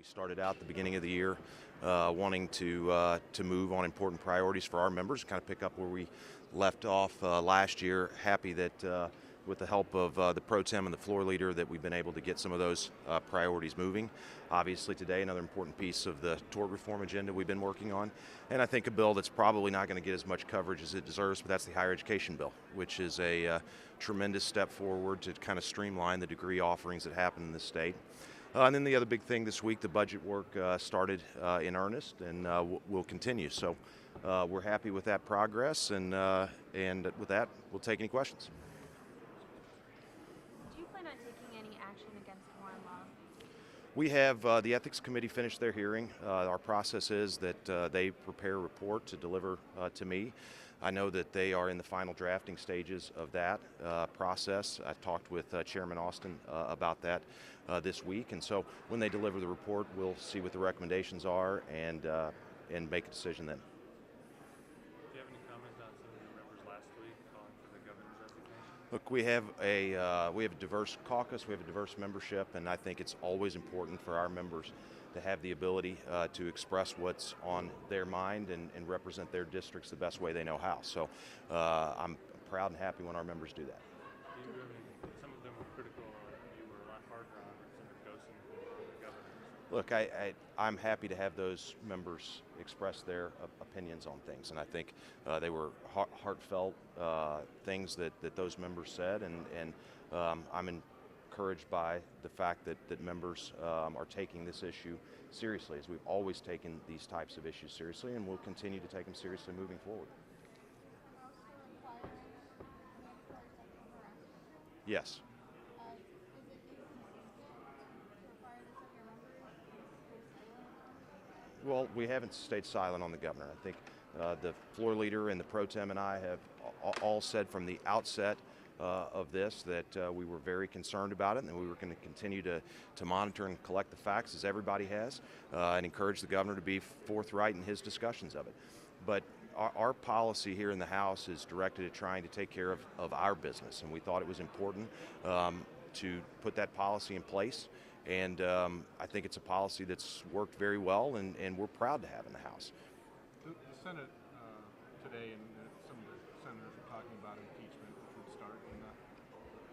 Started out the beginning of the year wanting to move on important priorities for our members, kind of pick up where we left off last year. Happy that with the help of the Pro Tem and the floor leader that we've been able to get some of those priorities moving. Obviously today another important piece of the tort reform agenda we've been working on, and I think a bill that's probably not going to get as much coverage as it deserves, but that's the higher education bill, which is a tremendous step forward to kind of streamline the degree offerings that happen in this state. And then the other big thing this week, the budget work started in earnest, and will continue. So we're happy with that progress, and with that, we'll take any questions. Do you plan on taking any action against Warren Law? We have the Ethics Committee finished their hearing. Our process is that they prepare a report to deliver to me. I know that they are in the final drafting stages of that process. I talked with Chairman Austin about that this week, and so when they deliver the report, we'll see what the recommendations are and make a decision then. Do you have any comments on some of your members last week calling for the governor's resignation? Look, we have a diverse caucus, we have a diverse membership, and I think it's always important for our members to have the ability to express what's on their mind and represent their districts the best way they know how. So I'm proud and happy when our members do that. Do you have any, some of them were critical, you were a lot harder on Senator Gosen than the governors. Look, I'm happy to have those members express their opinions on things, and I think they were heartfelt things that those members said, and I'm encouraged by the fact that members are taking this issue seriously, as we've always taken these types of issues seriously, and we'll continue to take them seriously moving forward. Yes. Well, we haven't stayed silent on the governor. I think the floor leader and the Pro Tem and I have all said from the outset of this that we were very concerned about it, and that we were going to continue to monitor and collect the facts, as everybody has, and encourage the governor to be forthright in his discussions of it. But our policy here in the House is directed at trying to take care of our business, and we thought it was important to put that policy in place. And I think it's a policy that's worked very well, and we're proud to have in the House. The Senate today, and some of the senators are talking about impeachment, which would start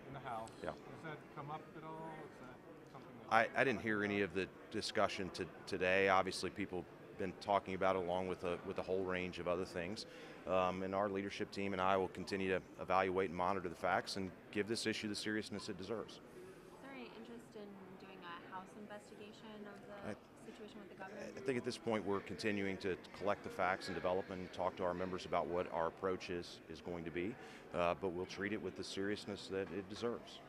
in the House. Yeah. Does that come up at all? Is that something that I didn't hear any of the discussion today. Obviously, people have been talking about it along with a whole range of other things. And our leadership team and I will continue to evaluate and monitor the facts and give this issue the seriousness it deserves. Is there any interest in doing a House investigation of the situation with the governor? I think at this point we're continuing to collect the facts and develop and talk to our members about what our approach is going to be, but we'll treat it with the seriousness that it deserves.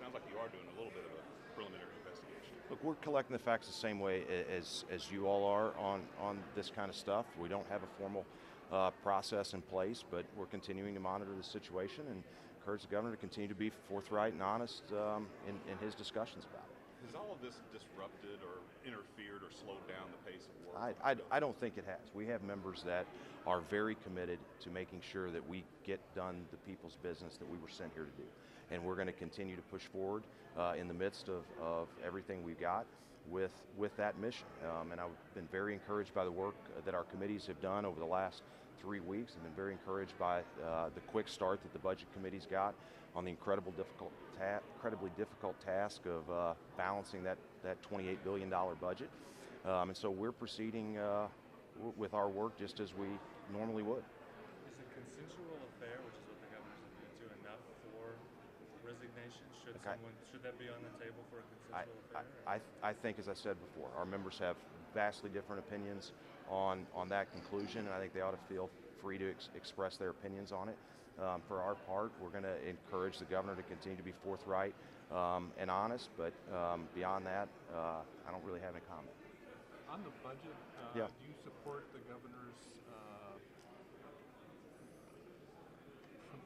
Sounds like you are doing a little bit of a preliminary investigation. Look, we're collecting the facts the same way as you all are on this kind of stuff. We don't have a formal process in place, but we're continuing to monitor the situation and encourage the governor to continue to be forthright and honest in his discussions about it. Has all of this disrupted or interfered or slowed down the pace of work? I don't think it has. We have members that are very committed to making sure that we get done the people's business that we were sent here to do. And we're going to continue to push forward in the midst of everything we've got with that mission. And I've been very encouraged by the work that our committees have done over the last 3 weeks. I've been very encouraged by the quick start that the budget committee's got on the incredibly difficult task of balancing that $28 billion budget. And so we're proceeding with our work just as we normally would. Is a consensual affair, which is what the governor's alluded to, enough for resignation? Should that be on the table for a consensual affair? I think, as I said before, our members have vastly different opinions on that conclusion, and I think they ought to feel free to express their opinions on it. For our part, we're going to encourage the governor to continue to be forthright and honest, but beyond that, I don't really have any comment. on the budget? Yeah. Do you support the governor's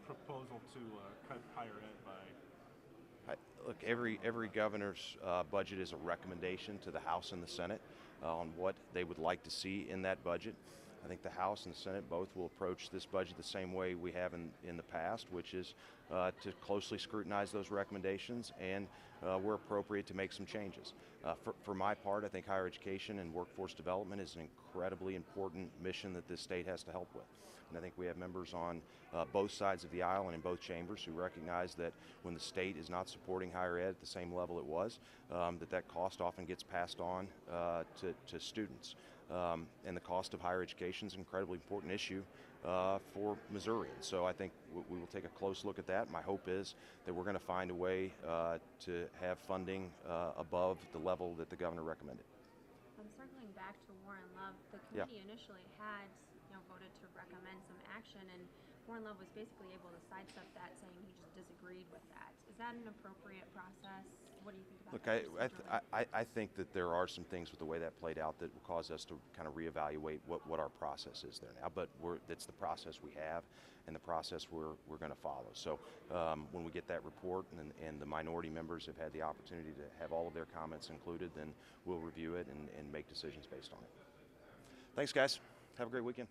proposal to cut higher ed by? Look, every governor's budget is a recommendation to the House and the Senate on what they would like to see in that budget. I think the House and the Senate both will approach this budget the same way we have in the past, which is to closely scrutinize those recommendations and where appropriate, to make some changes. For my part, I think higher education and workforce development is an incredibly important mission that this state has to help with. And I think we have members on both sides of the aisle and in both chambers who recognize that when the state is not supporting higher ed at the same level it was, that cost often gets passed on to students. And the cost of higher education is an incredibly important issue for Missourians. So I think we will take a close look at that. My hope is that we're going to find a way to have funding above the level that the governor recommended. Circling back to Warren Love, the committee initially had voted to recommend some action, and Warren Love was basically able to sidestep that, saying he just disagreed with that. Is that an appropriate process? What do you think about that? I think that there are some things with the way that played out that will cause us to kind of reevaluate what our process is there now. But that's the process we have and the process we're going to follow. So when we get that report and the minority members have had the opportunity to have all of their comments included, then we'll review it and make decisions based on it. Thanks, guys. Have a great weekend.